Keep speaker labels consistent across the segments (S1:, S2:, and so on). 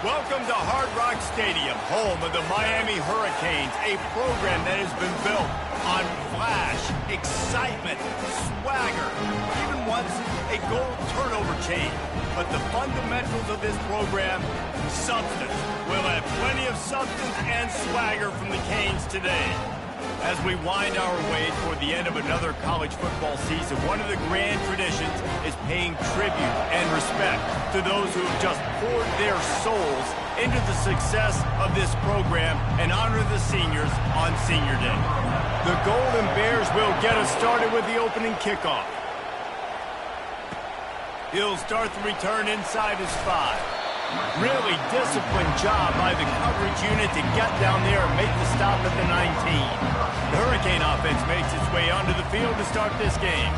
S1: Welcome to Hard Rock Stadium, home of the Miami Hurricanes, a program that has been built on flash, excitement, swagger, even once a goal turnover chain. But the fundamentals of this program, substance. We'll have plenty of substance and swagger from the Canes today. As we wind our way toward the end of another college football season, one of the grand traditions is paying tribute and respect to those who have just poured their souls into the success of this program and honor the seniors on Senior Day. The Golden Bears will get us started with the opening kickoff. He'll start the return inside his 5. Really disciplined job by the coverage unit to get down there and make the stop at the 19. The Hurricane offense makes its way onto the field to start this game.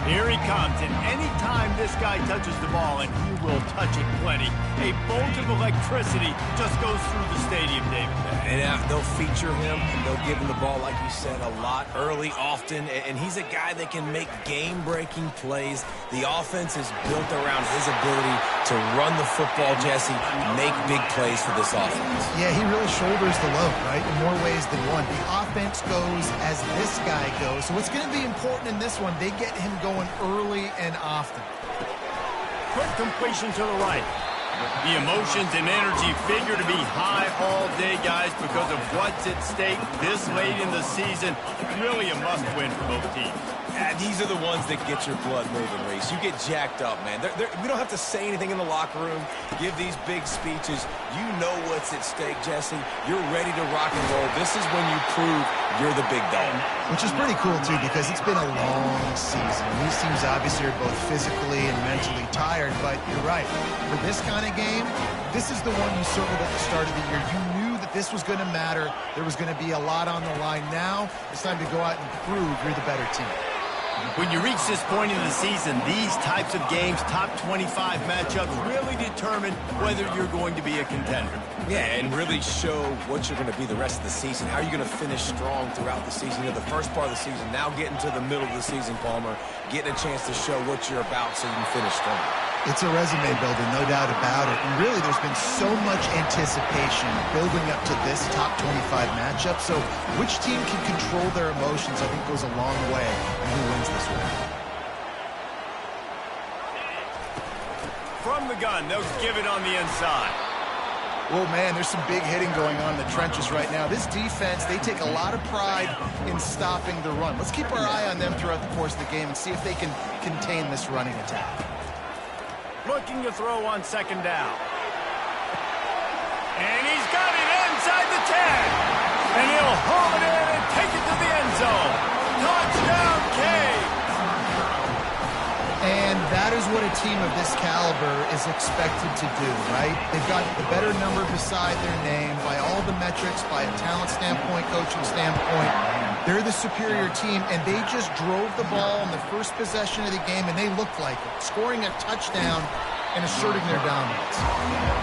S1: Here he comes, and anytime this guy touches the ball, and he will touch it plenty, a bolt of electricity just goes through the stadium, David.
S2: And they'll feature him. They'll give him the ball, like you said, a lot, early, often. And he's a guy that can make game-breaking plays. The offense is built around his ability to run the football, Jesse, make big plays for this offense.
S3: Yeah, he really shoulders the load, right, in more ways than one. The offense goes as this guy goes. So what's going to be important in this one, they get him going early and often.
S1: Quick completion to the right. The emotions and energy figure to be high all day, guys, because of what's at stake this late in the season. Really a must-win for both teams.
S2: These are the ones that get your blood moving, Reese. You get jacked up, man. We don't have to say anything in the locker room, give these big speeches. You know what's at stake, Jesse. You're ready to rock and roll. This is when you prove you're the big dog.
S3: Which is pretty cool, too, because it's been a long season. These teams obviously are both physically and mentally tired, but you're right. For this kind of game, this is the one you circled at the start of the year. You knew that this was going to matter. There was going to be a lot on the line. Now it's time to go out and prove you're the better team.
S1: When you reach this point in the season, these types of games, top 25 matchups, really determine whether you're going to be a contender.
S2: Yeah, and really show what you're going to be the rest of the season. How are you going to finish strong throughout the season? You know, the first part of the season, now getting to the middle of the season, Palmer, getting a chance to show what you're about so you can finish strong.
S3: It's a resume builder, no doubt about it. And really, there's been so much anticipation building up to this top 25 matchup. So which team can control their emotions, I think, goes a long way in who wins this one.
S1: From the gun, they'll give it on the inside.
S3: Well, man, there's some big hitting going on in the trenches right now. This defense, they take a lot of pride in stopping the run. Let's keep our eye on them throughout the course of the game and see if they can contain this running attack.
S1: Looking to throw on second down. And he's got it inside the 10. And he'll haul it in and take it to the end zone. Touchdown, Canes!
S3: And that is what a team of this caliber is expected to do, right? They've got the better number beside their name by all the metrics, by a talent standpoint, coaching standpoint. They're the superior team, and they just drove the ball in the first possession of the game, and they looked like it, scoring a touchdown and asserting their dominance.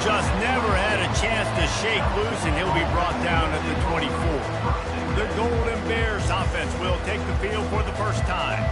S1: Just never had a chance to shake loose, and he'll be brought down at the 24. The Golden Bears offense will take the field for the first time.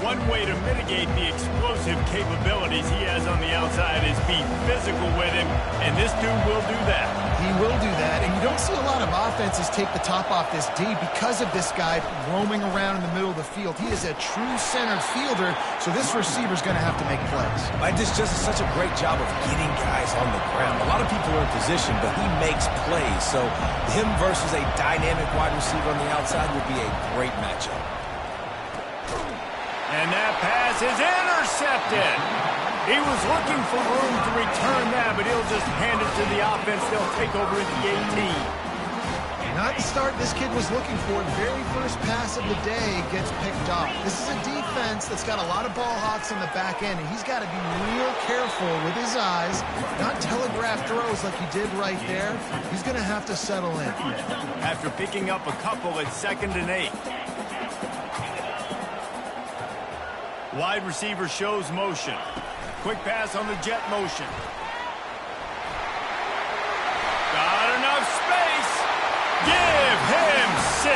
S1: One way to mitigate the explosive capabilities he has on the outside is be physical with him, and this dude will do that.
S3: He will do that, and you don't see a lot of offenses take the top off this D because of this guy roaming around in the middle of the field. He is a true center fielder, so this receiver's going to have to make plays.
S2: This just is such a great job of getting guys on the ground. A lot of people are in position, but he makes plays, so him versus a dynamic wide receiver on the outside would be a great matchup.
S1: And that pass is intercepted. He was looking for room to return that, but he'll just hand it to the offense. They'll take over at the 18.
S3: Not the start this kid was looking for. The very first pass of the day gets picked off. This is a defense that's got a lot of ball hawks in the back end, and he's got to be real careful with his eyes, not telegraph throws like he did right there. He's going to have to settle in.
S1: After picking up a couple at 2nd and 8. Wide receiver shows motion. Quick pass on the jet motion. Got enough space. Give him 6.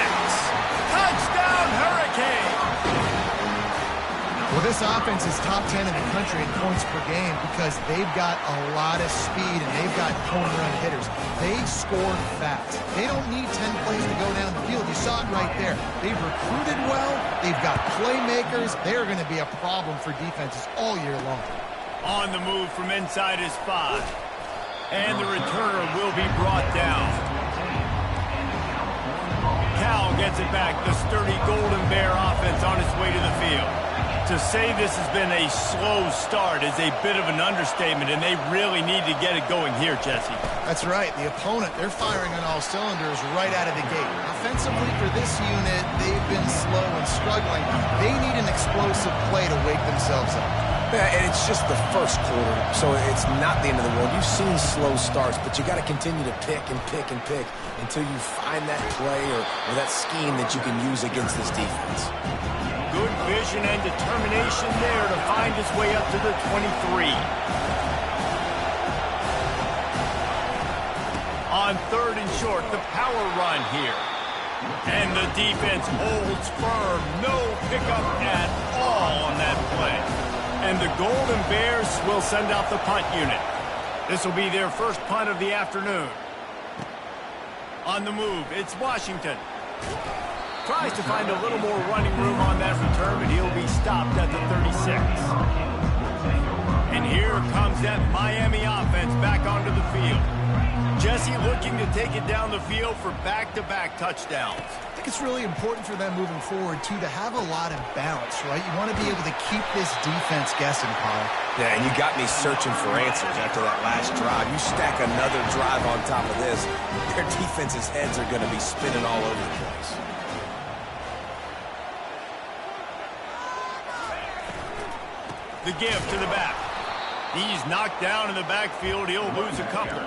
S1: Touchdown, Hurricane.
S3: Well, this this offense is top 10 in the country in points per game because they've got a lot of speed and they've got home run hitters. They score fast. They don't need 10 plays to go down the field. You saw it right there. They've recruited well. They've got playmakers. They're going to be a problem for defenses all year long.
S1: On the move from inside his 5. And the returner will be brought down. Cal gets it back. The sturdy Golden Bear offense on its way to the field. To say this has been a slow start is a bit of an understatement, and they really need to get it going here, Jesse.
S3: That's right. The opponent, they're firing on all cylinders right out of the gate. Offensively for this unit, they've been slow and struggling. They need an explosive play to wake themselves up.
S2: Yeah, and it's just the first quarter, so it's not the end of the world. You've seen slow starts, but you got to continue to pick and pick and pick until you find that play or that scheme that you can use against this defense.
S1: Good vision and determination there to find his way up to the 23. On 3rd and short, the power run here. And the defense holds firm. No pickup at all on that play. And the Golden Bears will send out the punt unit. This will be their first punt of the afternoon. On the move, it's Washington. Tries to find a little more running room on that return, but he'll be stopped at the 36. And here comes that Miami offense back onto the field. Jesse looking to take it down the field for back-to-back touchdowns.
S3: I think it's really important for them moving forward, too, to have a lot of balance, right? You want to be able to keep this defense guessing, Paul.
S2: Yeah, and you got me searching for answers after that last drive. You stack another drive on top of this, their defense's heads are going to be spinning all over the place.
S1: The give to the back. He's knocked down in the backfield. He'll lose a couple.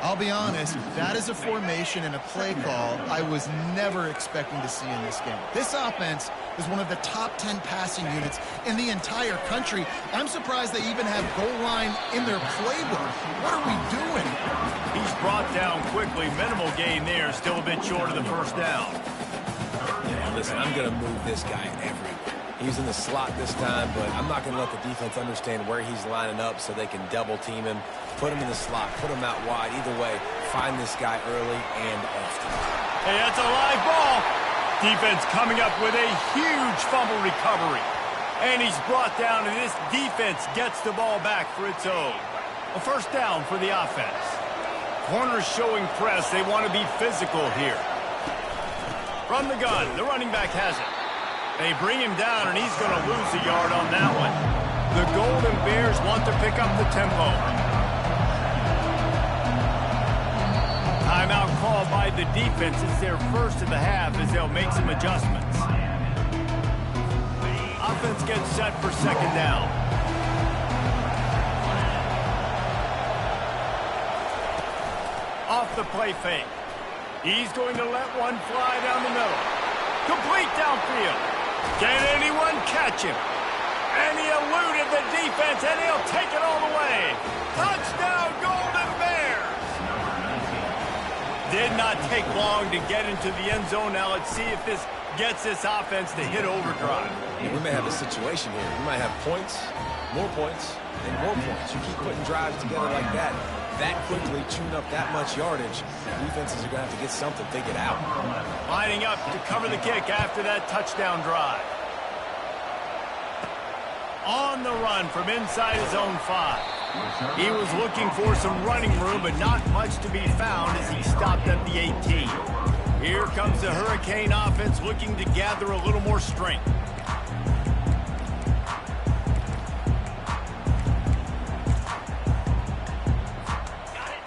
S3: I'll be honest, that is a formation and a play call I was never expecting to see in this game. This offense is one of the top 10 passing units in the entire country. I'm surprised they even have goal line in their playbook. What are we doing?
S1: He's brought down quickly. Minimal gain there. Still a bit short of the first down.
S2: Yeah, listen, I'm going to move this guy everywhere. He's in the slot this time, but I'm not going to let the defense understand where he's lining up so they can double team him, put him in the slot, put him out wide. Either way, find this guy early and often.
S1: Hey, that's a live ball. Defense coming up with a huge fumble recovery. And he's brought down, and this defense gets the ball back for its own. A first down for the offense. Corners showing press. They want to be physical here. From the gun, the running back has it. They bring him down, and he's going to lose a yard on that one. The Golden Bears want to pick up the tempo. Timeout called by the defense. It's their first of the half as they'll make some adjustments. Offense gets set for second down. Off the play fake. He's going to let one fly down the middle. Complete downfield. Can anyone catch him? And he eluded the defense, and he'll take it all the way. Touchdown, Golden Bears! Did not take long to get into the end zone. Now let's see if this gets this offense to hit overdrive.
S2: Yeah, we may have a situation here. We might have points, and more points. You keep putting drives together like that quickly, chewing up that much yardage, defenses are going to have to get something figured out.
S1: Lining up to cover the kick after that touchdown drive. On the run from inside his own 5. He was looking for some running room, but not much to be found as he stopped at the 18. Here comes the Hurricane offense looking to gather a little more strength.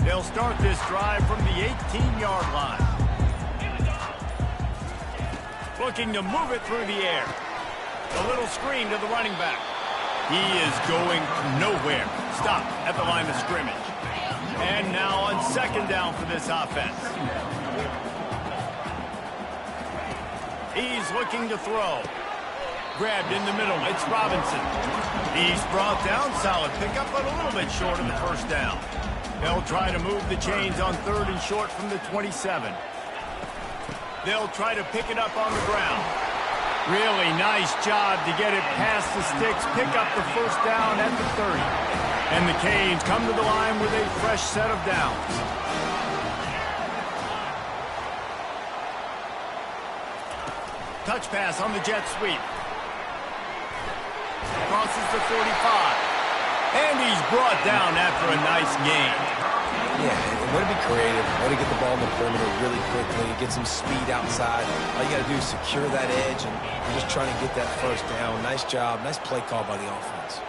S1: They'll start this drive from the 18-yard line. Looking to move it through the air. A little screen to the running back. He is going nowhere. Stop at the line of scrimmage. And now on second down for this offense. He's looking to throw. Grabbed in the middle. It's Robinson. He's brought down. Solid pickup, but a little bit short of the first down. They'll try to move the chains on third and short from the 27. They'll try to pick it up on the ground. Really nice job to get it past the sticks, pick up the first down at the 30. And the Canes come to the line with a fresh set of downs. Touch pass on the jet sweep. Crosses the 45. And he's brought down after a nice gain.
S2: Yeah, and way to be creative, way to get the ball in the perimeter really quickly, get some speed outside. All you got to do is secure that edge, and you're just trying to get that first down. Nice job, nice play call by the offense.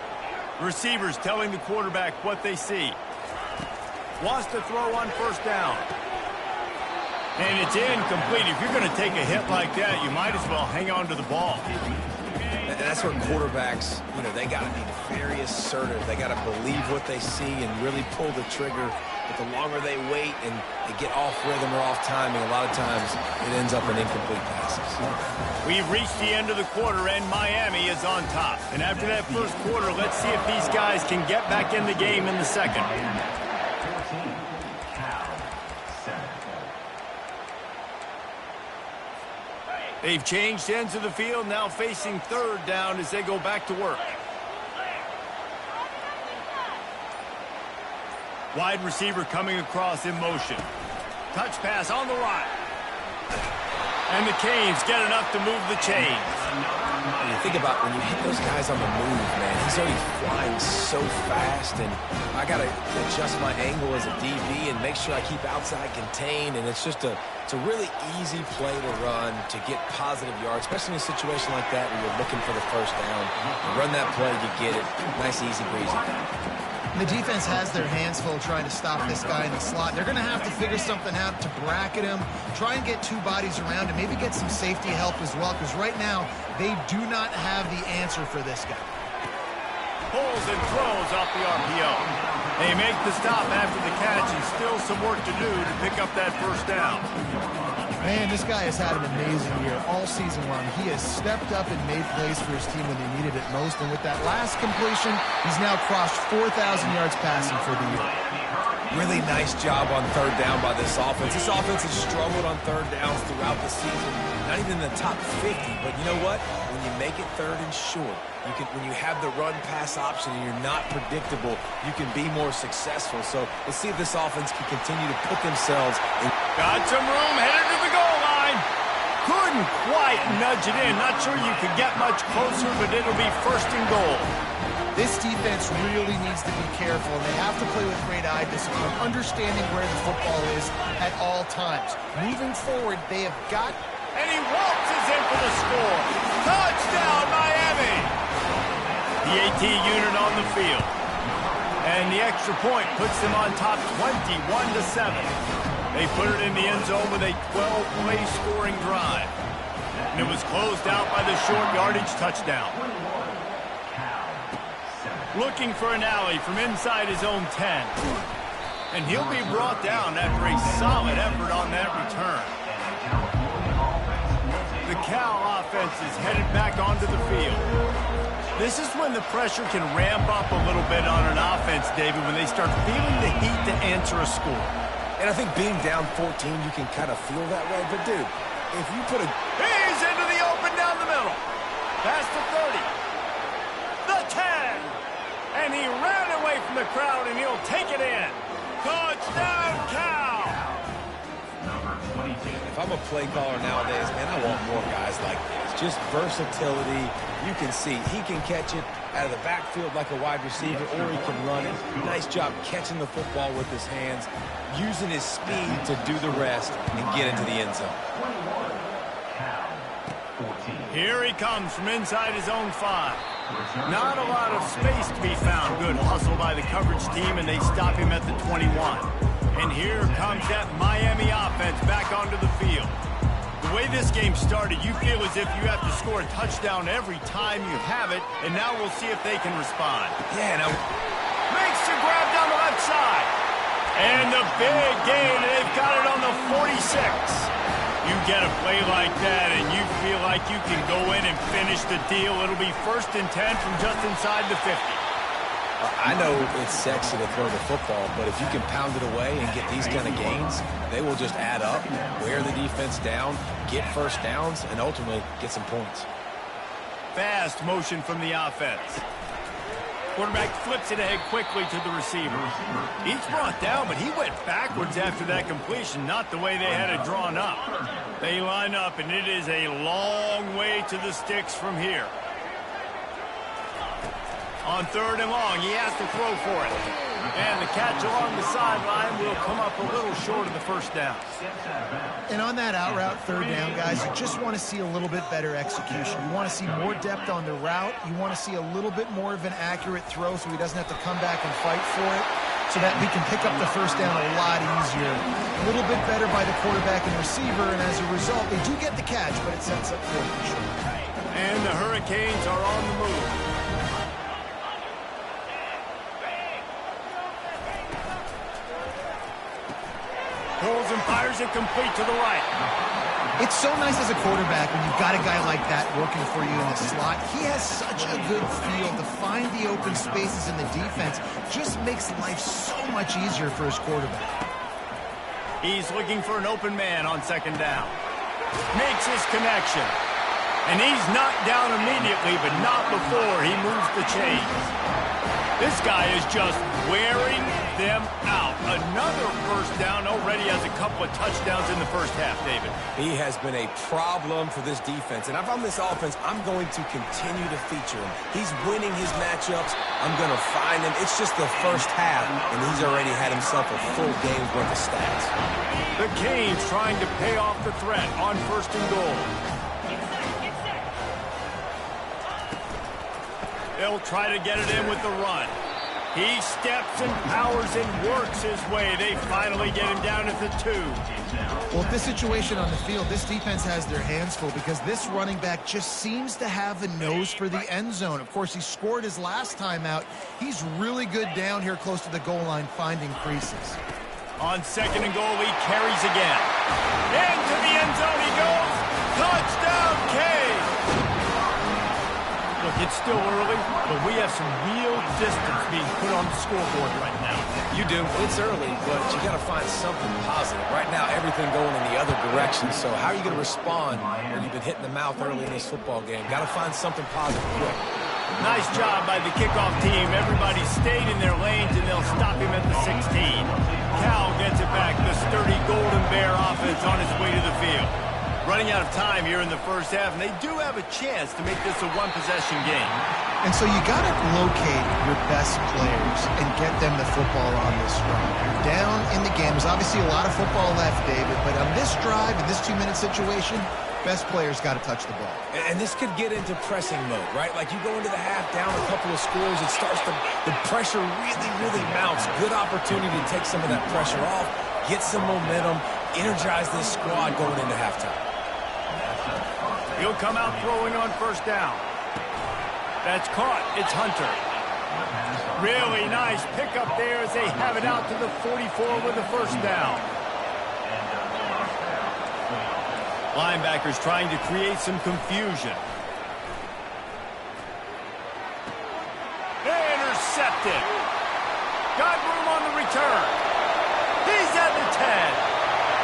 S1: Receivers telling the quarterback what they see. Wants to throw on first down. And it's incomplete. If you're going to take a hit like that, you might as well hang on to the ball.
S2: And that's where quarterbacks, they got to be very assertive. They got to believe what they see and really pull the trigger. But the longer they wait and they get off rhythm or off timing, a lot of times it ends up in incomplete passes.
S1: We've reached the end of the quarter, and Miami is on top. And after that first quarter, let's see if these guys can get back in the game in the second. They've changed ends of the field, now facing third down as they go back to work. Wide receiver coming across in motion. Touch pass on the right. And the Canes get enough to move the chains.
S2: When you think about when you hit those guys on the move, man, he's already flying so fast, and I got to adjust my angle as a DB and make sure I keep outside contained, and it's a really easy play to run to get positive yards, especially in a situation like that where you're looking for the first down. You run that play, you get it. Nice, easy, breezy.
S3: The defense has their hands full trying to stop this guy in the slot. They're going to have to figure something out to bracket him, try and get two bodies around him, maybe get some safety help as well, because right now they do not have the answer for this guy.
S1: Pulls and throws off the RPO. They make the stop after the catch, and still some work to do to pick up that first down.
S3: Man, this guy has had an amazing year all season long. He has stepped up and made plays for his team when they needed it most. And with that last completion, he's now crossed 4,000 yards passing for the year.
S2: Really nice job on third down by this offense. This offense has struggled on third downs throughout the season. Not even in the top 50, but you know what? When you make it third and short, when you have the run-pass option and you're not predictable, you can be more successful. So let's see if this offense can continue to put themselves in.
S1: Got some room, headed to the goal line. Couldn't quite nudge it in. Not sure you could get much closer, but it'll be first and goal.
S3: This defense really needs to be careful, and they have to play with great eye discipline, understanding where the football is at all times. Moving forward, they have got...
S1: And he waltzes in for the score. Touchdown, Miami! The AT unit on the field. And the extra point puts them on top 21-7. They put it in the end zone with a 12-play scoring drive. And it was closed out by the short yardage touchdown. Looking for an alley from inside his own 10. And he'll be brought down after a solid effort on that return. The Cal offense is headed back onto the field. This is when the pressure can ramp up a little bit on an offense, David, when they start feeling the heat to answer a score.
S2: And I think being down 14, you can kind of feel that way. But, dude, if you put a...
S1: He's into the open down the middle. Past the 30. The 10. And he ran away from the crowd, and he'll take it in. Touchdown, Cal!
S2: If I'm a play caller nowadays, man, I want more guys like this. Just versatility. You can see he can catch it out of the backfield like a wide receiver, or he can run it. Nice job catching the football with his hands, using his speed to do the rest and get into the end zone.
S1: Here he comes from inside his own 5. Not a lot of space to be found. Good hustle by the coverage team, and they stop him at the 21. And here comes that Miami offense back onto the field. The way this game started, you feel as if you have to score a touchdown every time you have it, and now we'll see if they can respond.
S2: Yeah, now...
S1: Makes the grab down the left side. And the big gain, and they've got it on the 46. You get a play like that, and you feel like you can go in and finish the deal. It'll be first and 10 from just inside the 50.
S2: I know it's sexy to throw the football, but if you can pound it away and get these kind of gains, they will just add up, wear the defense down, get first downs, and ultimately get some points.
S1: fast motion from the offense. Quarterback flips it ahead quickly to the receiver. He's brought down, but he went backwards after that completion, not the way they had it drawn up. They line up, and it is a long way to the sticks from here. On 3rd and long, he has to throw for it. And the catch along the sideline will come up a little short of the first down.
S3: And on that out route 3rd down, guys, you just want to see a little bit better execution. You want to see more depth on the route. You want to see a little bit more of an accurate throw so he doesn't have to come back and fight for it, so that we can pick up the first down a lot easier. A little bit better by the quarterback and receiver, and as a result, they do get the catch, but it sets up 4th and short.
S1: And the Hurricanes are on the move. Pulls and fires it complete to the right.
S3: It's so nice as a quarterback when you've got a guy like that working for you in the slot. He has such a good feel to find the open spaces in the defense. Just makes life so much easier for his quarterback.
S1: He's looking for an open man on 2nd down. Makes his connection. And he's knocked down immediately, but not before he moves the chains. This guy is just wearing them out. Another first down, already has a couple of touchdowns in the first half, David.
S2: He has been a problem for this defense. And if I'm this offense, I'm going to continue to feature him. He's winning his matchups. I'm going to find him. It's just the first half, and he's already had himself a full game's worth of stats.
S1: The Canes trying to pay off the threat on 1st and goal. They'll try to get it in with the run. He steps and powers and works his way. They finally get him down at the 2.
S3: Well, with this situation on the field, this defense has their hands full because this running back just seems to have a nose for the end zone. Of course, he scored his last time out. He's really good down here close to the goal line finding creases.
S1: On 2nd and goal, he carries again. Into the end zone he goes. Touchdown, Canes! Look, it's still early, but we have some real distance being put on the scoreboard right now.
S2: You do. It's early, but you got to find something positive. Right now, everything going in the other direction. So how are you going to respond when you've been hit in the mouth early in this football game? Got to find something positive quick.
S1: Nice job by the kickoff team. Everybody stayed in their lanes, and they'll stop him at the 16. Cal gets it back. The sturdy Golden Bear offense on its way to the field. Running out of time here in the first half, and they do have a chance to make this a one-possession game.
S3: And so you got to locate your best players and get them the football on this run. You're down in the game. There's obviously a lot of football left, David, but on this drive, in this 2-minute situation, best players got to touch the ball.
S2: And this could get into pressing mode, right? Like you go into the half down a couple of scores, it starts to, the pressure really mounts. Good opportunity to take some of that pressure off, get some momentum, energize this squad going into halftime.
S1: He'll come out throwing on 1st down. That's caught. It's Hunter. Really nice pickup there as they have it out to the 44 with the 1st down. Linebackers trying to create some confusion. Intercepted. Got room on the return. He's at the 10.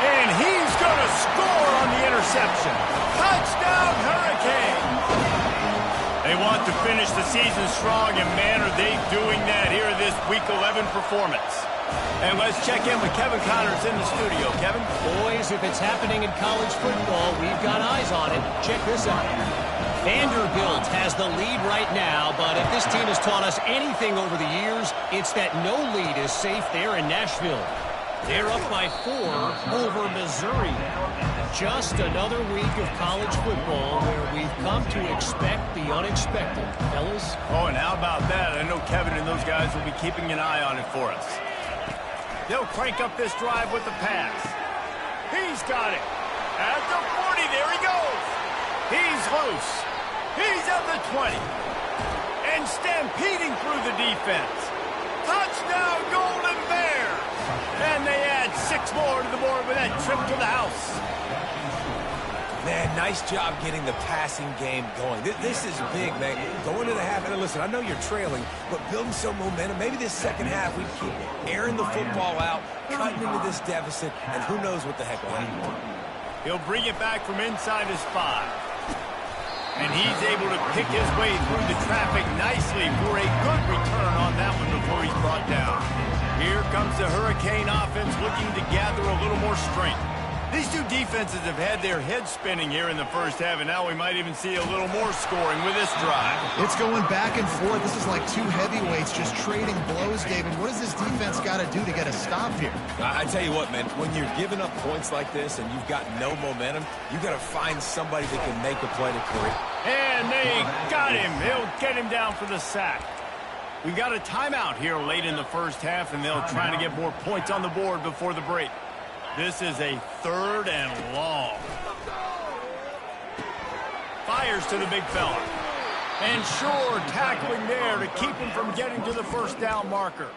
S1: And he's going to score on the interception. Touchdown, Hurricanes! They want to finish the season strong, and man, are they doing that here in this Week 11 performance. And let's check in with Kevin Connors in the studio. Kevin?
S4: Boys, if it's happening in college football, we've got eyes on it. Check this out. Vanderbilt has the lead right now, but if this team has taught us anything over the years, it's that no lead is safe there in Nashville. They're up by 4 over Missouri. Just another week of college football where we've come to expect the unexpected. Fellas?
S1: Oh, and how about that? I know Kevin and those guys will be keeping an eye on it for us. They'll crank up this drive with the pass. He's got it. At the 40, there he goes. He's loose. He's at the 20. And stampeding through the defense. Touchdown, Golden Bear. And they add 6 more to the board with that trip to the house.
S2: Man, nice job getting the passing game going. This is big, man. Going to the half, and listen, I know you're trailing, but building some momentum. Maybe this second half we keep airing the football out, cutting into this deficit, and who knows what the heck will happen.
S1: He'll bring it back from inside his 5. And he's able to pick his way through the traffic nicely for a good return on that one before he's brought down. Here comes the Hurricane offense looking to gather a little more strength. These two defenses have had their heads spinning here in the first half, and now we might even see a little more scoring with this drive.
S3: It's going back and forth. This is like two heavyweights just trading blows, David. What does this defense got to do to get a stop here?
S2: I tell you what, man, when you're giving up points like this and you've got no momentum, you got to find somebody that can make a play to correct.
S1: And they got him. They'll get him down for the sack. We've got a timeout here late in the first half, and they'll try to get more points on the board before the break. This is a 3rd and long. Fires to the big fella. And sure, tackling there to keep him from getting to the first down marker.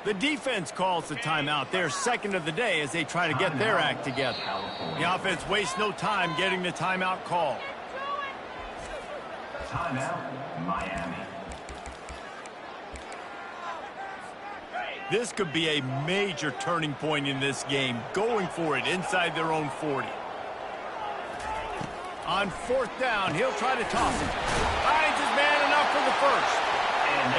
S1: The defense calls the timeout, their second of the day, as they try to get their act together. The offense wastes no time getting the timeout call.
S5: Timeout, Miami.
S1: This could be a major turning point in this game, going for it inside their own 40. On 4th down, he'll try to toss it. Finds his man enough for the first.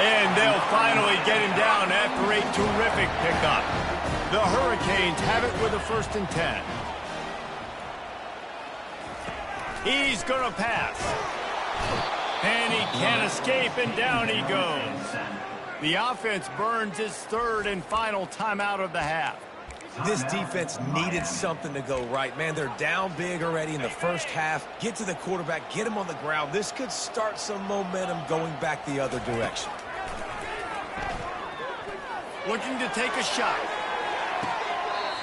S1: And they'll finally get him down after a terrific pickup. The Hurricanes have it with a 1st and 10. He's going to pass. And he can't escape, and down he goes. The offense burns its 3rd and final timeout of the half.
S2: This defense needed something to go right. Man, they're down big already in the first half. Get to the quarterback, get him on the ground. This could start some momentum going back the other direction.
S1: Looking to take a shot.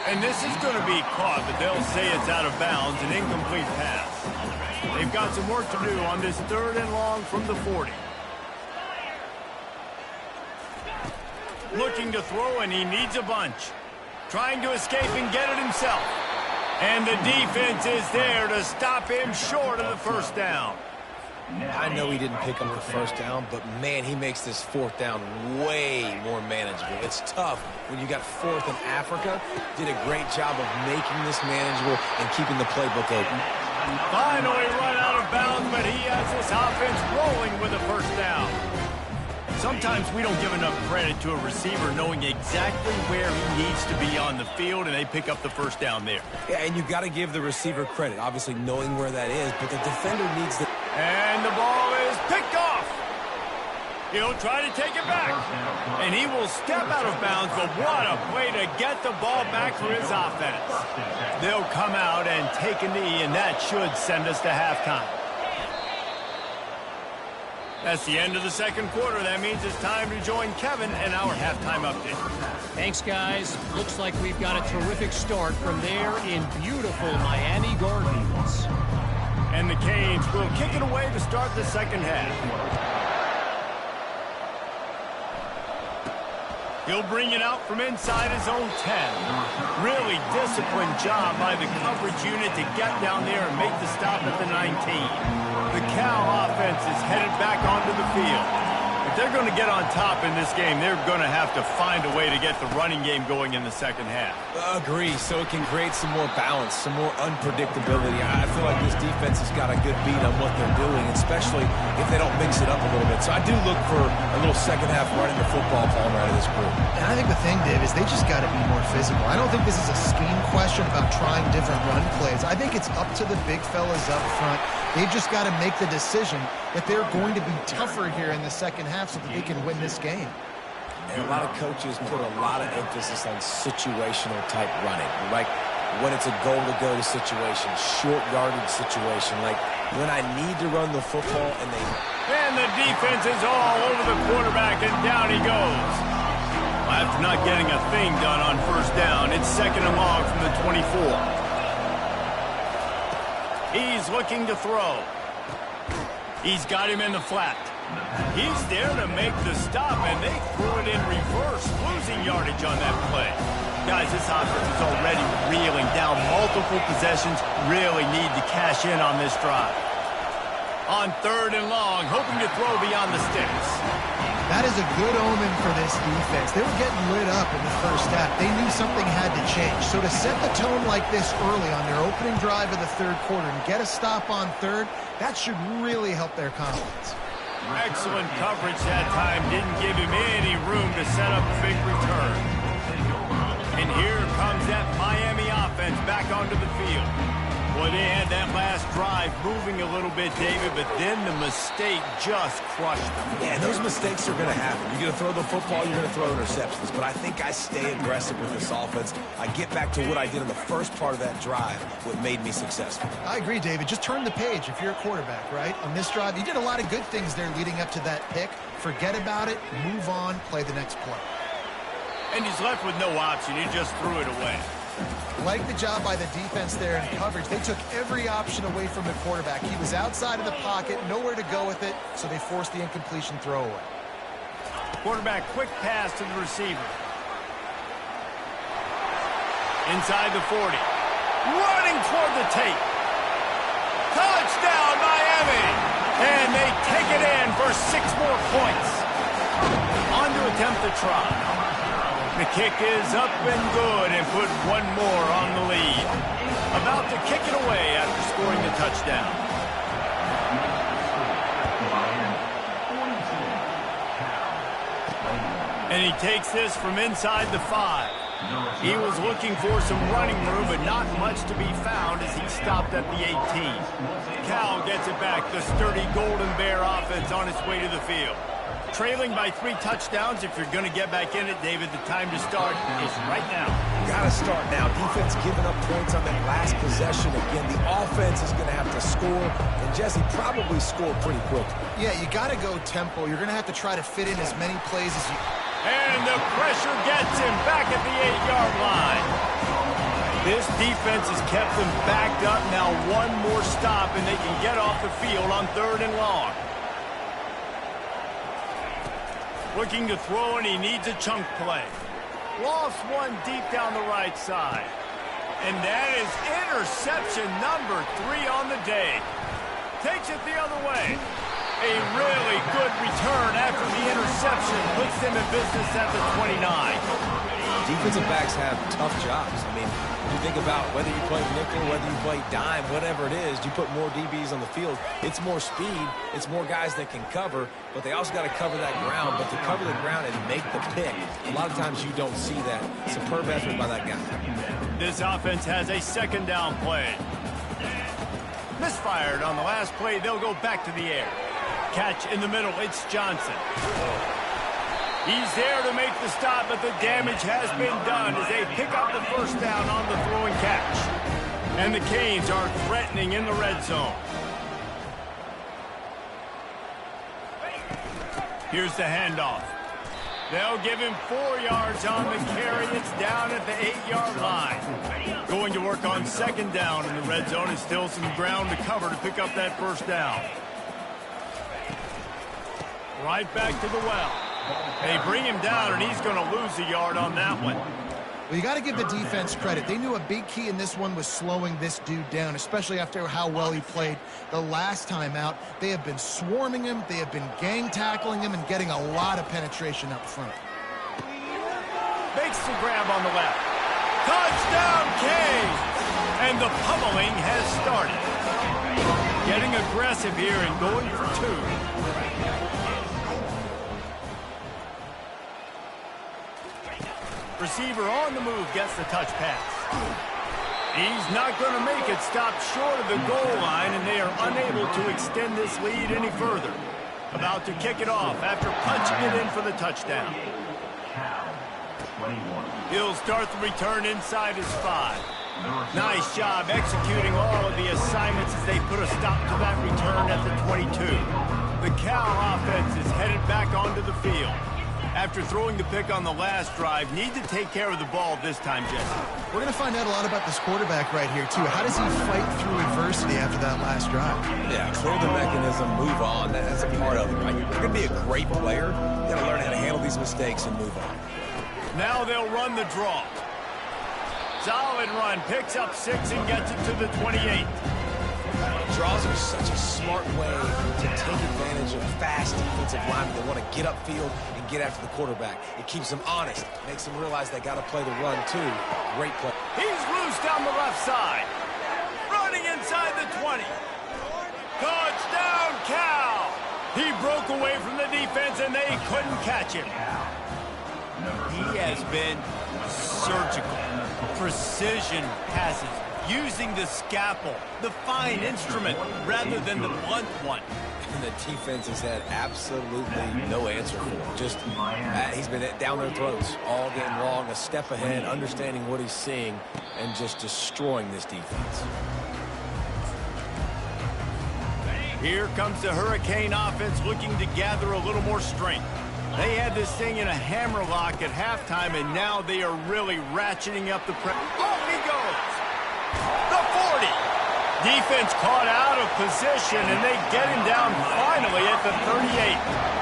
S1: And this is going to be caught, but they'll say it's out of bounds, an incomplete pass. They've got some work to do on this 3rd and long from the 40. Looking to throw, and he needs a bunch. Trying to escape and get it himself. And the defense is there to stop him short of the first down.
S2: I know he didn't pick up the first down, but, man, he makes this 4th down way more manageable. It's tough when you got 4th in Africa. Did a great job of making this manageable and keeping the playbook open.
S1: Finally run out of bounds, but he has this offense rolling with a first down. Sometimes we don't give enough credit to a receiver knowing exactly where he needs to be on the field, and they pick up the first down there.
S2: Yeah, and you got to give the receiver credit, obviously knowing where that is, but the defender needs to...
S1: And the ball is picked off. He'll try to take it back. And he will step out of bounds, but what a play to get the ball back for his offense. They'll come out and take a knee, and that should send us to halftime. That's the end of the second quarter. That means it's time to join Kevin and our halftime update.
S4: Thanks, guys. Looks like we've got a terrific start from there in beautiful Miami Gardens.
S1: And the Canes will kick it away to start the second half. He'll bring it out from inside his own 10. Really disciplined job by the coverage unit to get down there and make the stop at the 19. The Cal offense is headed back onto the field. If they're going to get on top in this game, they're going to have to find a way to get the running game going in the second half.
S2: Agree, so it can create some more balance, some more unpredictability. I feel like this defense has got a good beat on what they're doing, especially if they don't mix it up a little bit. So I do look for a little second half running the football ball out of this group.
S3: And I think the thing, Dave, is they just got to be more physical. I don't think this is a scheme question about trying different run plays. I think it's up to the big fellas up front. They've just got to make the decision that they're going to be tougher here in the second half so that they can win this game.
S2: And a lot of coaches put a lot of emphasis on situational type running. Like when it's a goal-to-go situation, short yardage situation. Like when I need to run the football and they...
S1: And the defense is all over the quarterback, and down he goes. After not getting a thing done on first down, it's 2nd and long from the 24. He's looking to throw. He's got him in the flat. He's there to make the stop, and they threw it in reverse, losing yardage on that play. Guys, this offense is already reeling down multiple possessions. Really need to cash in on this drive. On 3rd and long, hoping to throw beyond the sticks.
S3: That is a good omen for this defense. They were getting lit up in the first half. They knew something had to change. So to set the tone like this early on their opening drive of the third quarter and get a stop on third, that should really help their confidence.
S1: Excellent coverage that time. Didn't give him any room to set up a big return. And here comes that Miami offense back onto the field. Well, they had that last drive moving a little bit, David, but then the mistake just crushed them.
S2: Yeah, and those mistakes are going to happen. You're going to throw the football, you're going to throw interceptions. But I think I stay aggressive with this offense. I get back to what I did in the first part of that drive, what made me successful.
S3: I agree, David. Just turn the page if you're a quarterback, right? On this drive, you did a lot of good things there leading up to that pick. Forget about it, move on, play the next play.
S1: And he's left with no option. He just threw it away.
S3: Like the job by the defense there in coverage. They took every option away from the quarterback. He was outside of the pocket, nowhere to go with it, so they forced the incompletion throwaway.
S1: Quarterback quick pass to the receiver. Inside the 40. Running toward the tape. Touchdown, Miami! And they take it in for 6 more points. On to attempt the try. The kick is up and good and put 1 more on the lead. About to kick it away after scoring the touchdown. And he takes this from inside the 5. He was looking for some running room, but not much to be found as he stopped at the 18. Cal gets it back. The sturdy Golden Bear offense on its way to the field. Trailing by 3 touchdowns. If you're going to get back in it, David, the time to start is right now.
S2: Got to start now. Defense giving up points on that last possession. Again, the offense is going to have to score, and Jesse probably score pretty quick.
S3: Yeah, you got to go tempo. You're going to have to try to fit in as many plays as you...
S1: And the pressure gets him back at the 8-yard line. This defense has kept them backed up. Now 1 more stop, and they can get off the field on 3rd and long. Looking to throw, and he needs a chunk play. Lost 1 deep down the right side. And that is interception number 3 on the day. Takes it the other way. A really good return after the interception puts them in business at the 29.
S2: Defensive backs have tough jobs. I mean, you think about whether you play nickel, whether you play dime, whatever it is, you put more DBs on the field. It's more speed. It's more guys that can cover, but they also got to cover that ground. But to cover the ground and make the pick, a lot of times you don't see that. Superb effort by that guy.
S1: This offense has a 2nd down play. Misfired on the last play. They'll go back to the air. Catch in the middle. It's Johnson. He's there to make the stop, but the damage has been done as they pick up the 1st down on the throwing catch. And the Canes are threatening in the red zone. Here's the handoff. They'll give him 4 yards on the carry. It's down at the 8-yard line. Going to work on 2nd down in the red zone. And still some ground to cover to pick up that 1st down. Right back to the well. They bring him down, and he's going to lose a yard on that one.
S3: Well, you got to give the defense credit. They knew a big key in this one was slowing this dude down, especially after how well he played the last time out. They have been swarming him. They have been gang tackling him and getting a lot of penetration up front.
S1: Makes the grab on the left. Touchdown, Canes! And the pummeling has started. Getting aggressive here and going for 2. Receiver on the move gets the touch pass. He's not going to make it. Stopped short of the goal line, and they are unable to extend this lead any further. About to kick it off after punching it in for the touchdown. He'll start the return inside his 5. Nice job executing all of the assignments as they put a stop to that return at the 22. The Cal offense is headed back onto the field. After throwing the pick on the last drive, need to take care of the ball this time, Jesse.
S3: We're going to find out a lot about this quarterback right here, too. How does he fight through adversity after that last drive?
S2: Yeah, clear the mechanism, move on. That's a part of it, right? You're going to be a great player. You got to learn how to handle these mistakes and move on.
S1: Now they'll run the draw. Solid run, picks up 6 and gets it to the 28.
S2: Draws are such a smart way to can take advantage of fast defensive linemen that want to get upfield and get after the quarterback. It keeps them honest, makes them realize they got to play the run too. Great play.
S1: He's loose down the left side. Running inside the 20. Touchdown, Cal! He broke away from the defense and they couldn't catch him. He has been surgical. Precision passes. Using the scalpel, the fine instrument, rather than the blunt one.
S2: And the defense has had absolutely no answer for him. Just, he's been down their throats all game long, a step ahead, understanding what he's seeing, and just destroying this defense.
S1: Here comes the Hurricane offense looking to gather a little more strength. They had this thing in a hammerlock at halftime, and now they are really ratcheting up the pressure. Oh, he goes! The 40. Defense caught out of position, and they get him down finally at the 38.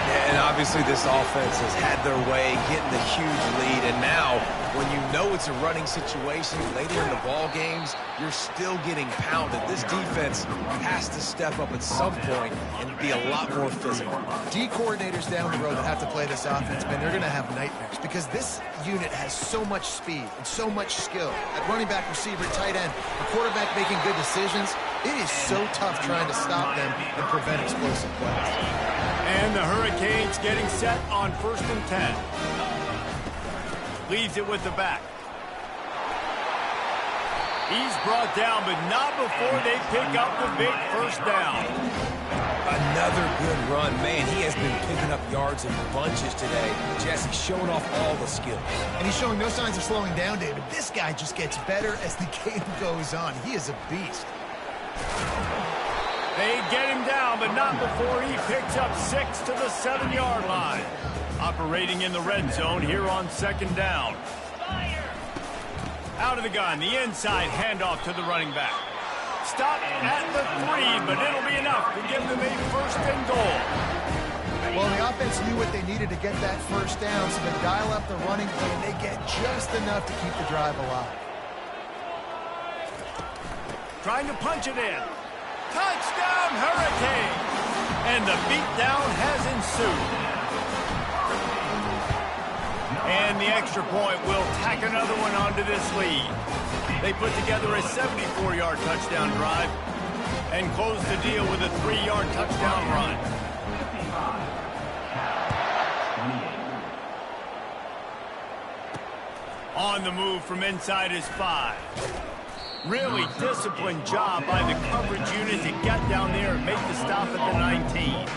S2: Yeah, and obviously this offense has had their way, getting the huge lead, and now when you know it's a running situation later in the ball games, you're still getting pounded. This defense has to step up at some point and be a lot more physical.
S3: D coordinators down the road that have to play this offense, man, they're going to have nightmares because this unit has so much speed and so much skill. At running back, receiver, tight end, the quarterback making good decisions, it is so tough trying to stop them and prevent explosive plays.
S1: And the Hurricanes getting set on 1st and 10. Leaves it with the back. He's brought down, but not before they pick up the big first down.
S2: Another good run. Man, he has been picking up yards in bunches today. Jesse showing off all the skills.
S3: And he's showing no signs of slowing down, David. This guy just gets better as the game goes on. He is a beast.
S1: They get him down, but not before he picks up 6 to the 7-yard line. Operating in the red zone here on 2nd down. Out of the gun, the inside handoff to the running back. Stop at the 3, but it'll be enough to give them a 1st and goal.
S3: Well, the offense knew what they needed to get that first down, so they dial up the running play, and they get just enough to keep the drive alive.
S1: Trying to punch it in. Touchdown, Hurricane! And the beatdown has ensued. And the extra point will tack another one onto this lead. They put together a 74-yard touchdown drive and close the deal with a 3-yard touchdown run. On the move from inside his 5. Really disciplined job by the coverage unit to get down there and make the stop at the 19.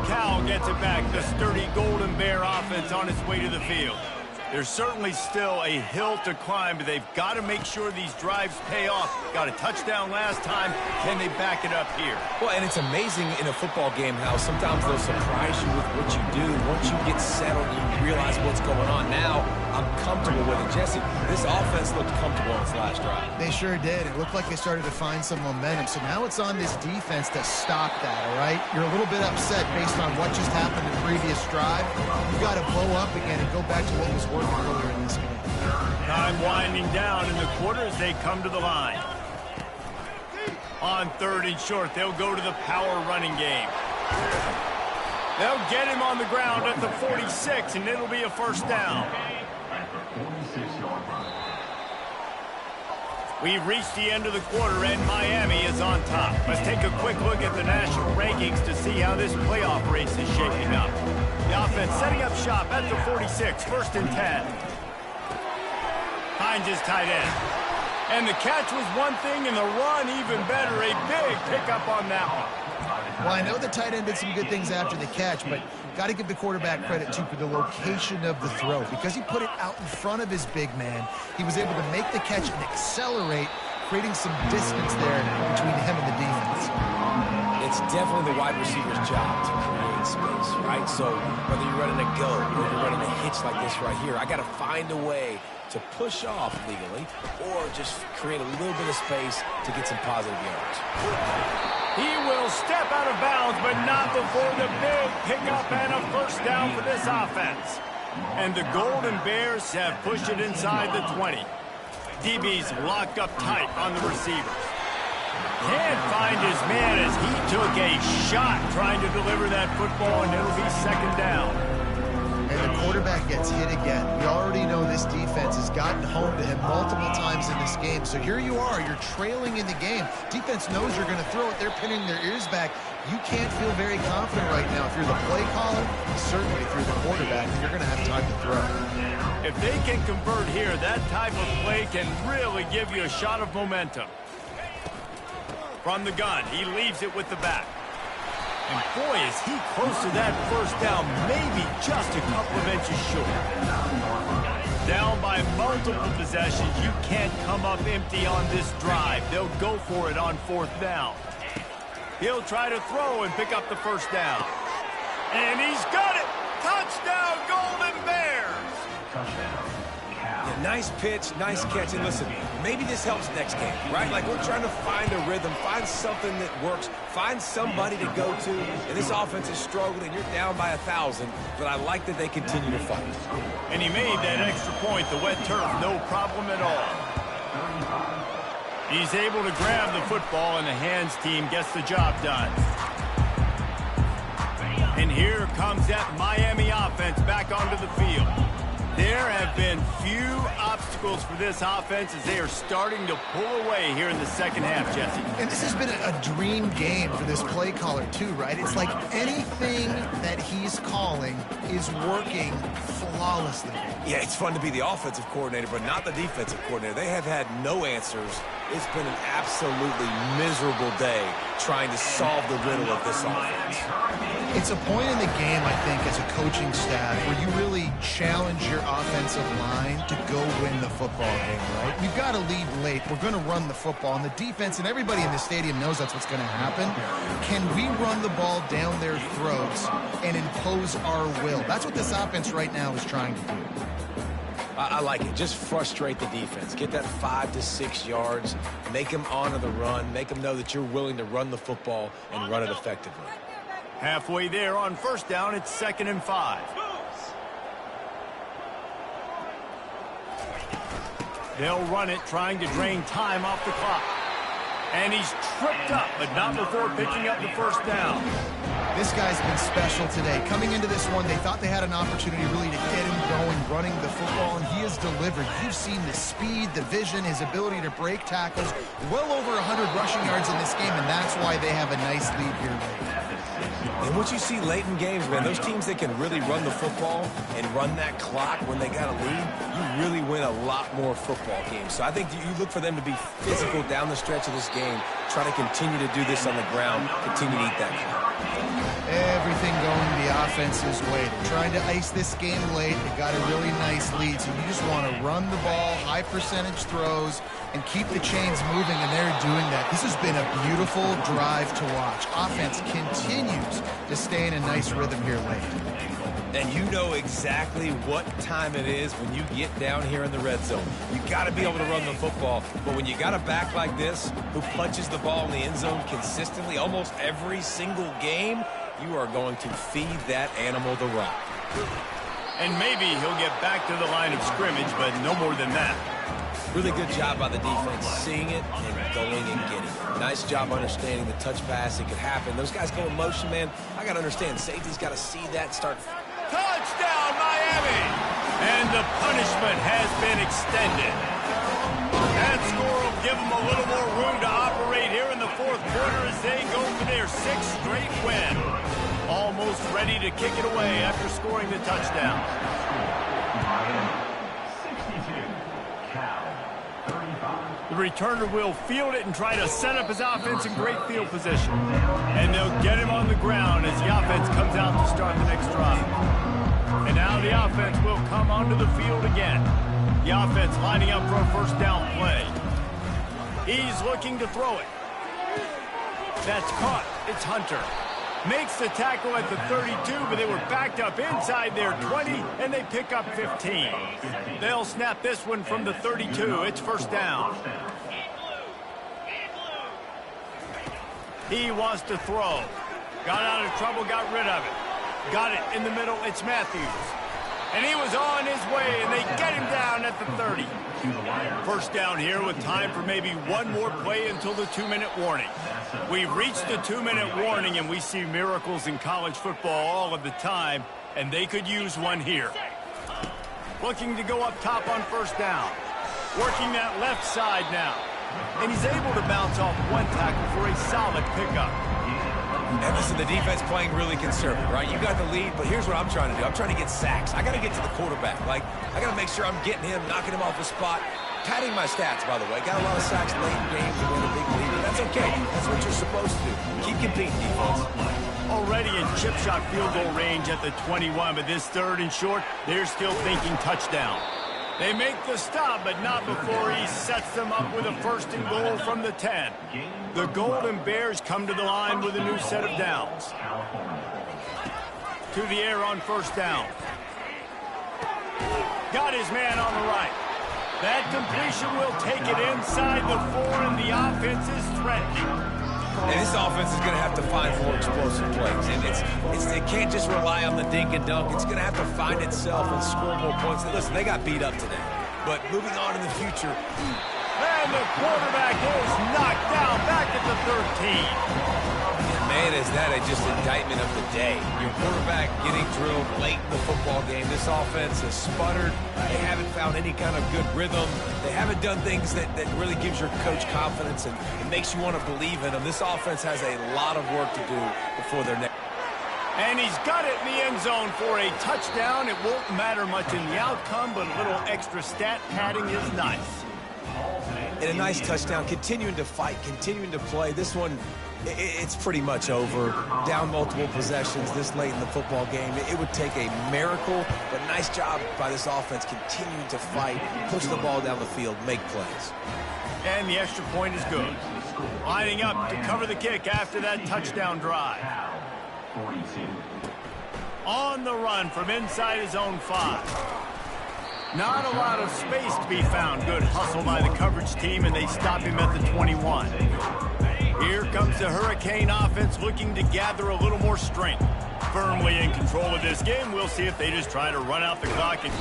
S1: Cal gets it back. The sturdy Golden Bear offense on its way to the field. There's certainly still a hill to climb, but they've got to make sure these drives pay off. Got a touchdown last time. Can they back it up here?
S2: Well, and it's amazing in a football game how sometimes they'll surprise you with what you do. Once you get settled, you realize what's going on. Now, I'm comfortable with it. Jesse, this offense looked comfortable in its last drive.
S3: They sure did. It looked like they started to find some momentum. So now it's on this defense to stop that, all right? You're a little bit upset based on what just happened in the previous drive. You've got to blow up again and go back to what was working earlier in this game.
S1: Time winding down in the quarter as they come to the line. On 3rd and short, they'll go to the power running game. They'll get him on the ground at the 46, and it'll be a 1st down. We've reached the end of the quarter, and Miami is on top. Let's take a quick look at the national rankings to see how this playoff race is shaping up. The offense setting up shop at the 46, 1st and 10. Finds his tight end. And the catch was one thing, and the run even better. A big pickup on that one.
S3: Well, I know the tight end did some good things after the catch, but got to give the quarterback credit, too, for the location of the throw. Because he put it out in front of his big man, he was able to make the catch and accelerate, creating some distance there between him and the defense.
S2: It's definitely the wide receiver's job to create space, right? So whether you're running a go or you're running a hitch like this right here, I got to find a way to push off legally or just create a little bit of space to get some positive yards.
S1: He will step out of bounds, but not before the big pickup and a 1st down for this offense. And the Golden Bears have pushed it inside the 20. DB's locked up tight on the receivers. Can't find his man as he took a shot trying to deliver that football, and it'll be second down.
S3: And the quarterback gets hit again. We already know this defense has gotten home to him multiple times in this game. So here you are, you're trailing in the game. Defense knows you're going to throw it. They're pinning their ears back. You can't feel very confident right now. If you're the play caller, certainly if you're the quarterback, you're going to have time to throw.
S1: If they can convert here, that type of play can really give you a shot of momentum. From the gun, he leaves it with the back. And boy, is he close to that first down, maybe just a couple of inches short. Down by multiple possessions, you can't come up empty on this drive. They'll go for it on fourth down. He'll try to throw and pick up the first down. And he's got it! Touchdown, Golden Bears!
S5: Touchdown.
S2: Yeah, nice pitch, nice catch. And listen, maybe this helps next game, right? Like we're trying to find a rhythm, find something that works, find somebody to go to. And this offense is struggling. You're down by 1,000, but I like that they continue to fight.
S1: And he made that extra point, the wet turf, no problem at all. He's able to grab the football, and the hands team gets the job done. And here comes that Miami offense back onto the field. There have been few obstacles for this offense as they are starting to pull away here in the second half, Jesse.
S3: And this has been a dream game for this play caller too, right? It's like anything that he's calling is working flawlessly.
S2: Yeah, it's fun to be the offensive coordinator, but not the defensive coordinator. They have had no answers. It's been an absolutely miserable day trying to solve the riddle of this offense.
S3: It's a point in the game, I think, as a coaching staff where you really challenge your offensive line to go win the football game, right? We've got to lead late. We're going to run the football, and the defense and everybody in the stadium knows that's what's going to happen. Can we run the ball down their throats and impose our will? That's what this offense right now is trying to do.
S2: I like it. Just frustrate the defense. Get that 5 to 6 yards. Make them honor the run. Make them know that you're willing to run the football and run it effectively.
S1: Halfway there on first down, it's 2nd and 5. They'll run it, trying to drain time off the clock. And he's tripped up, but not before picking up the first down.
S3: This guy's been special today. Coming into this one, they thought they had an opportunity really to get him going, running the football, and he has delivered. You've seen the speed, the vision, his ability to break tackles. Well over 100 rushing yards in this game, and that's why they have a nice lead here late.
S2: And what you see late in games, man, those teams that can really run the football and run that clock when they got a lead, you really win a lot more football games. So I think you look for them to be physical down the stretch of this game, try to continue to do this on the ground, continue to eat that clock.
S3: Everything going the offense's way. They're trying to ice this game late. They got a really nice lead, so you just want to run the ball, high percentage throws, and keep the chains moving, and they're doing that. This has been a beautiful drive to watch. Offense continues to stay in a nice rhythm here late.
S2: And you know exactly what time it is when you get down here in the red zone. You got to be able to run the football, but when you got a back like this who punches the ball in the end zone consistently almost every single game, you are going to feed that animal the rock.
S1: And maybe he'll get back to the line of scrimmage, but no more than that.
S2: Really good job by the defense, seeing it and going and getting it. Nice job understanding the touch pass. It could happen. Those guys go in motion, man. I got to understand, safety's got to see that start.
S1: Touchdown, Miami! And the punishment has been extended. That score will give them a little more room to operate here in the fourth quarter as they go for their 6th straight win. Almost ready to kick it away after scoring the touchdown. The returner will field it and try to set up his offense in great field position. And they'll get him on the ground as the offense comes out to start the next drive. And now the offense will come onto the field again. The offense lining up for a first down play. He's looking to throw it. That's caught. It's Hunter. Makes the tackle at the 32, but they were backed up inside their 20, and they pick up 15. They'll snap this one from the 32. It's first down. He wants to throw. Got out of trouble, got rid of it. Got it in the middle. It's Matthews. And he was on his way, and they get him down at the 30. First down here with time for maybe one more play until the 2-minute warning. We've reached the 2-minute warning, and we see miracles in college football all of the time, and they could use one here. Looking to go up top on first down. Working that left side now. And he's able to bounce off one tackle for a solid pickup.
S2: And listen, the defense playing really conservative, right? You got the lead, but here's what I'm trying to do. I'm trying to get sacks. I got to get to the quarterback. Like, I got to make sure I'm getting him, knocking him off the spot. Padding my stats, by the way. Got a lot of sacks late in games and win a big lead, but that's okay. That's what you're supposed to do. Keep competing, defense.
S1: Already in chip shot field goal range at the 21, but this 3rd and short, they're still thinking touchdown. They make the stop, but not before he sets them up with a 1st and goal from the 10. The Golden Bears come to the line with a new set of downs. To the air on first down. Got his man on the right. That completion will take it inside the 4, and the offense is threatening.
S2: And this offense is going to have to find more explosive plays. And it can't just rely on the dink and dunk. It's going to have to find itself and score more points. And listen, they got beat up today. But moving on in the future.
S1: And the quarterback is knocked down back at the 13.
S2: Man, is that just indictment of the day. Your quarterback getting drilled late in the football game. This offense has sputtered. They haven't found any kind of good rhythm. They haven't done things that really gives your coach confidence and it makes you want to believe in them. This offense has a lot of work to do before their next.
S1: And he's got it in the end zone for a touchdown. It won't matter much in the outcome, but a little extra stat padding is nice.
S2: And a nice touchdown, continuing to fight, continuing to play. This one, it's pretty much over. Down multiple possessions this late in the football game. It would take a miracle, but nice job by this offense continuing to fight, push the ball down the field, make plays.
S1: And the extra point is good. Lining up to cover the kick after that touchdown drive. On the run from inside his own 5. Not a lot of space to be found. Good hustle by the coverage team, and they stop him at the 21. Here comes the Hurricane offense looking to gather a little more strength. Firmly in control of this game. We'll see if they just try to run out the clock. And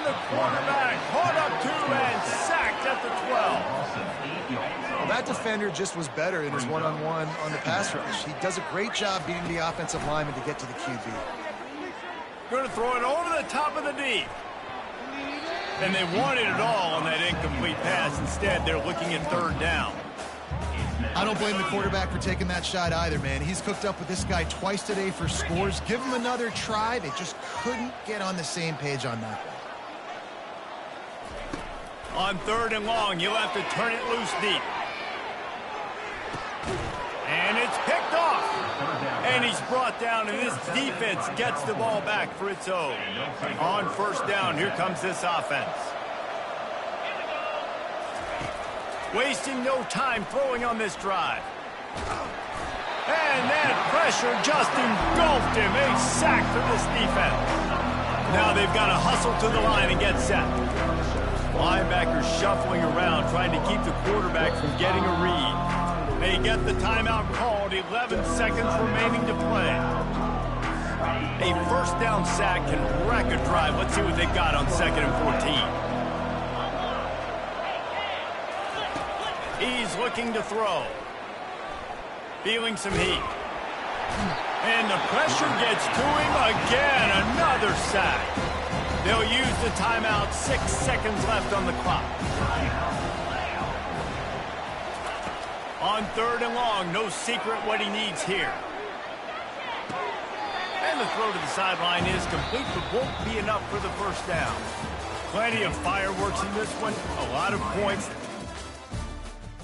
S1: the quarterback caught up to and sacked at the 12.
S3: Well, that defender just was better in his one-on-one on the pass rush. He does a great job beating the offensive lineman to get to the QB.
S1: Going to throw it over the top of the D. And they wanted it all on that incomplete pass. Instead, they're looking at 3rd down.
S3: I don't blame the quarterback for taking that shot either, man. He's cooked up with this guy twice today for scores. Give him another try. They just couldn't get on the same page on that one.
S1: On 3rd and long, you'll have to turn it loose deep. And it's picked off. And he's brought down, and this defense gets the ball back for its own. On first down, here comes this offense. Wasting no time throwing on this drive. And that pressure just engulfed him. A sack for this defense. Now they've got to hustle to the line and get set. Linebackers shuffling around, trying to keep the quarterback from getting a read. They get the timeout called, 11 seconds remaining to play. A first down sack can wreck a drive. Let's see what they got on 2nd and 14. He's looking to throw. Feeling some heat. And the pressure gets to him again. Another sack. They'll use the timeout. 6 seconds left on the clock. On 3rd and long, no secret what he needs here. And the throw to the sideline is complete, but won't be enough for the first down. Plenty of fireworks in this one, a lot of points.